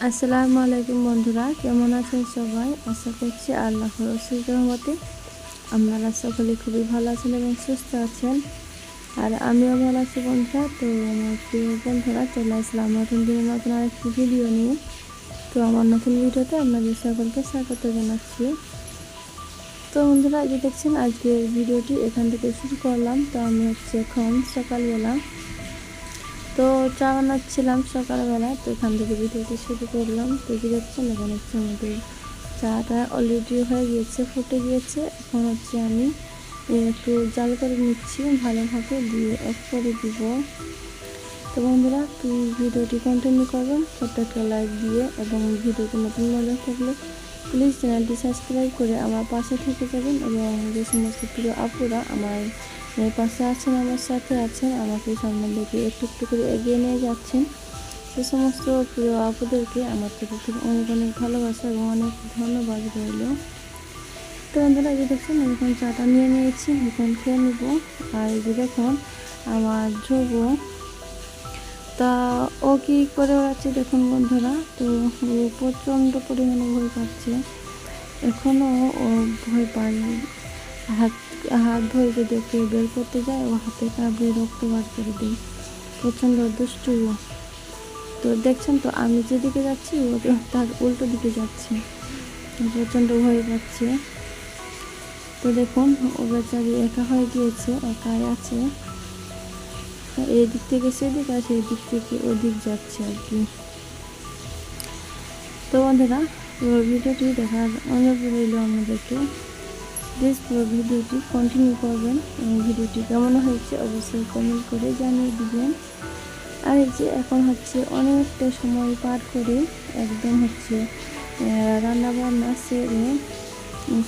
আসসালামু আলাইকুম বন্ধুরা, কেমন আছেন সবাই? আশা করছি আল্লাহর অশেষ রহমতে আপনারা সকলে খুবই ভালো আছেন এবং সুস্থ আছেন। আর আমিও ভালো আছি বন্ধুরা। তো আমার প্রিয় বন্ধুরা, চলে আসলাম নতুন দিনের নতুন আরেকটি ভিডিও নিয়ে। তো আমার নতুন ভিডিওতে আপনাদের সকলকে স্বাগত জানাচ্ছি। তো বন্ধুরা, যে দেখছেন আজকের ভিডিওটি এখান থেকে শুরু করলাম। তো আমি এখন সকালবেলা তো চা বানাচ্ছিলাম সকালবেলা। তো এখান থেকে ভিডিওটি শুরু করলাম। তো দেখছেন এখন আমাদের চাটা অলরেডি হয়ে গিয়েছে, ফুটে গিয়েছে। এখন আমি একটু জাল করে নিচ্ছি ভালোভাবে, দিয়ে অফ করে দিব। তো বন্ধুরা, ভিডিওটি কন্টিনিউ করবেন ছোট্ট একটা লাইক দিয়ে, এবং ভিডিওটি নতুন মজা থাকলে প্লিজ চ্যানেলটি সাবস্ক্রাইব করে আমার পাশে থেকে যাবেন। এবং যে সমস্ত প্রিয় আপুরা আমার পাশে আছেন, আমার সাথে আছেন, আমাকে সামনে দিকে একটু একটু করে এগিয়ে নিয়ে যাচ্ছেন, সে সমস্ত প্রিয় আপুদেরকে আমার থেকে অনেক অনেক ভালোবাসা এবং অনেক ধন্যবাদ রইল। তো বন্ধুরা, যে দেখছেন আমি এখন চাটা নিয়ে নিয়েছি, এখন খেয়ে নেব। আর এই যে দেখুন আমার ধ্রুব, তা ও কি করে বেড়াচ্ছে দেখুন বন্ধুরা। তো ও প্রচণ্ড পরিমাণে ভয় পাচ্ছে। এখনও ও ভয় পায়। হাত হাত ধরে যদি ওকে বের করতে যায়, ও হাতে কামড়ে রক্ত বার করে দেয়। প্রচণ্ড দুষ্টু। তো দেখছেন তো আমি যেদিকে যাচ্ছি ও তার উল্টো দিকে যাচ্ছে, প্রচণ্ড ভয় পাচ্ছে। তো দেখুন ও বেচারি একা হয়ে গিয়েছে, একাই আছে। এই দিক থেকে সেদিক আর সেই দিক থেকে ওদিক যাচ্ছে আর কি। তো বন্ধুরা, পুরো ভিডিওটি দেখার অনুরোধ রইল আমাদেরকে। প্লিজ পুরো ভিডিওটি কন্টিনিউ করবেন এবং ভিডিওটি কেমন হয়েছে অবশ্যই কমেন্ট করে জানিয়ে দিবেন। আর এই যে এখন অনেকটা সময় পার করে একদম রান্না বান্না সেরে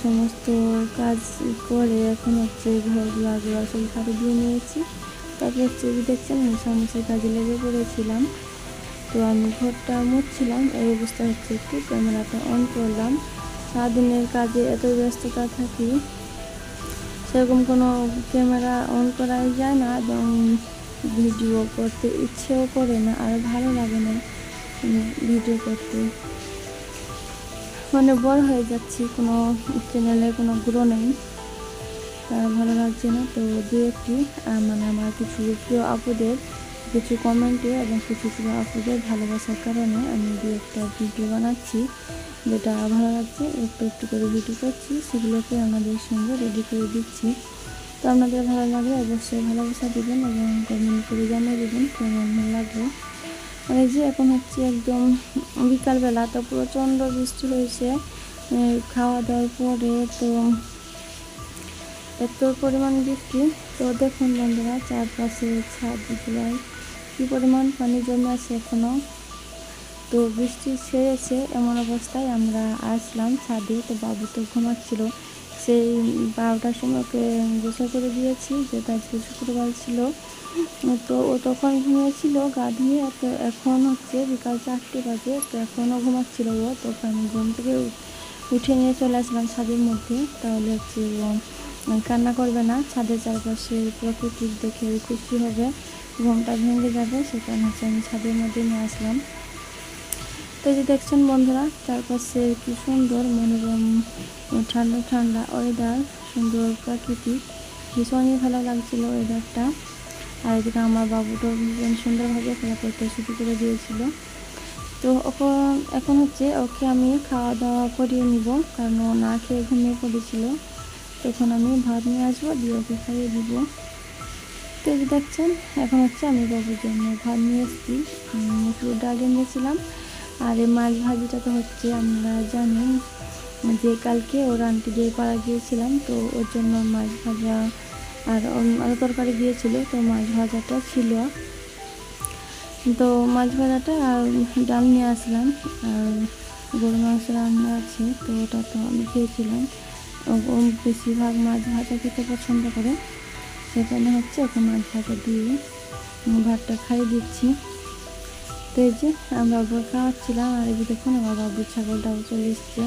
সমস্ত কাজ করে এখন ঘরগুলো সব ঝাড়ু দিয়ে নিয়েছি। তারপর দেখছেন মশামশির কাজে লেগে পড়েছিলাম। তো আমি ঘরটা মুছছিলাম, এই অবস্থা একটু ক্যামেরাটা অন করলাম। সারাদিনের কাজে এত ব্যস্ততা থাকি, সেরকম কোনো ক্যামেরা অন করাই যায় না এবং ভিডিও করতে ইচ্ছেও করে না, আর ভালো লাগে না ভিডিও করতে। মানে বড় হয়ে যাচ্ছি, কোনো চ্যানেলে কোনো গ্রো নেই, তার ভালো লাগছে না। তো দু একটি আমার কিছু প্রিয় আপুদের কিছু কমেন্টে এবং কিছু প্রিয় আপুদের ভালোবাসার কারণে আমি দু একটা ভিডিও বানাচ্ছি, যেটা ভালো লাগছে একটু একটু করে ভিডিও করছি, সেগুলোকে আমাদের সঙ্গে রেডি করে দিচ্ছি। তো আপনাদের ভালো লাগলে অবশ্যই ভালোবাসা দেবেন এবং কমেন্ট করে জানিয়ে দেবেন কেমন লাগলো। আর এই যে এখন একদম বিকালবেলা, তো প্রচণ্ড বৃষ্টি হয়েছে খাওয়া দাওয়ার পরে। তো এত পরিমাণ বৃষ্টি, তো দেখুন বন্ধুরা চারপাশে ছাদগুলোয় কী পরিমাণ পানি জমে আছে এখনও। তো বৃষ্টি ছেড়েছে এমন অবস্থায় আমরা আসলাম ছাদে। তো বাবু তো ঘুমাচ্ছিল, সেই 12টার সময় ওকে গোসল করে দিয়েছি, যেটা আজকে শুক্রবার ছিল। তো ও তখন ঘুমিয়েছিল গা ধুয়ে। তো এখন বিকাল 4টে বাজে, তো এখনও ঘুমাচ্ছিল ও। তখন আমি ঘুম থেকে উঠে নিয়ে চলে আসলাম ছাদের মধ্যে, তাহলে ও কান্না করবে না, ছাদের চারপাশে প্রকৃতি দেখে খুশি হবে, ঘুমটা ভেঙে যাবে, সেখানে আমি ছাদের মধ্যে নিয়ে আসলাম। তো যে দেখছেন বন্ধুরা চারপাশে কি সুন্দর মনোরম ঠান্ডা ঠান্ডা ওয়েদার, সুন্দর প্রাকৃতিক, ভীষণই ভালো লাগছিল ওয়েদারটা। আর এদিকে আমার বাবুটা ভীষণ সুন্দরভাবে খেলা করতে শুরু করে দিয়েছিল। তো এখন ওকে আমি খাওয়া দাওয়া করিয়ে নিব, কারণ ও না খেয়ে ঘুমিয়ে পড়েছিল। তখন আমি ভাত নিয়ে আসবো, দিয়ে ওকে খাইয়ে দিব। তো এই দেখছেন এখন আমি বাবুর জন্য ভাত নিয়ে এসেছি, মুসুর ডাল এনেছিলাম। আর এই মাছ ভাজিটা তো আমরা জানি যে কালকে ওর আন্টি দিয়ে পাড়া গিয়েছিলাম, তো ওর জন্য মাছ ভাজা আর আরও তরকারি দিয়েছিল, তো মাছ ভাজাটা ছিল। তো মাছ ভাজাটা আর ডাল নিয়ে আসলাম। আর গরু মাংস রান্না আছে, তো ওটা তো আমি খেয়েছিলাম। ও বেশিরভাগ মাছ ভাজা খেতে পছন্দ করে, সেখানে ওকে মাছ ভাজা দিয়ে ভাতটা খাইয়ে দিচ্ছি। তো এই যে আমরা ওকে খাওয়াচ্ছিলাম। আর এই যে দেখুন আমার বাবুর ছাগলটাও চলে এসছে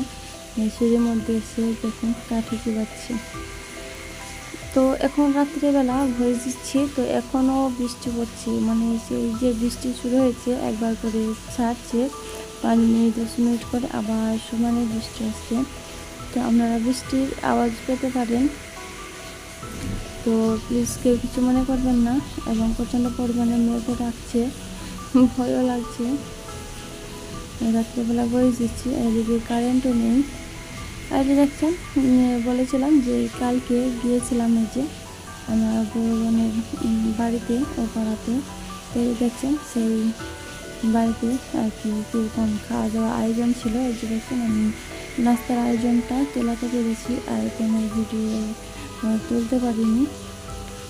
সিঁড়ির মধ্যে, এসে দেখুন কাঠি চুবাচ্ছে। তো এখন রাত্রিবেলা ভয়েস দিচ্ছি, তো এখনও বৃষ্টি পড়ছে, মানে সেই যে বৃষ্টি শুরু হয়েছে একবার করে ছাড়ছে, 5 মিনিট 10 মিনিট পরে আবার সমানে বৃষ্টি আসছে। তো আপনারা বৃষ্টির আওয়াজ পেতে পারেন, তো প্লিজ কেউ কিছু মনে করবেন না। এবং প্রচণ্ড পরিমাণে মেঘও ডাকছে, ভয়ও লাগছে। রাত্রেবেলা বয়ে দিচ্ছি, এদিকে কারেন্টও নেই। আর যে দেখছেন, বলেছিলাম যে কালকে গিয়েছিলাম এই যে আমার বড় বোনের বাড়িতে ও পাড়াতে। তো দেখছেন সেই বাড়িতে আর কি কীরকম খাওয়া দাওয়া আয়োজন ছিল। এই যে দেখছেন আমি নাস্তার আয়োজনটা তোলাতে পেরেছি, আর কোনো ভিডিও তুলতে পারিনি।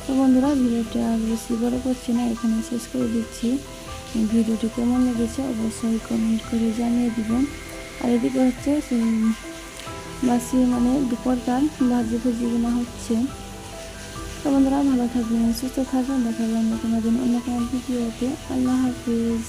তো বন্ধুরা, ভিডিওটা আর বেশি বড় করছি না, এখানে শেষ করে দিচ্ছি। ভিডিওটি কেমন লেগেছে অবশ্যই কমেন্ট করে জানিয়ে দিবেন। আর এদিকে হচ্ছে সেই বাসি মানে দুপুরকার ভাজি ভুজি গোনা হচ্ছে। তো বন্ধুরা, ভালো থাকবেন, সুস্থ থাকবেন, দেখা হবে অন্য কোনো দিন অন্য কোনো ভিডিওতে। আল্লাহ হাফিজ।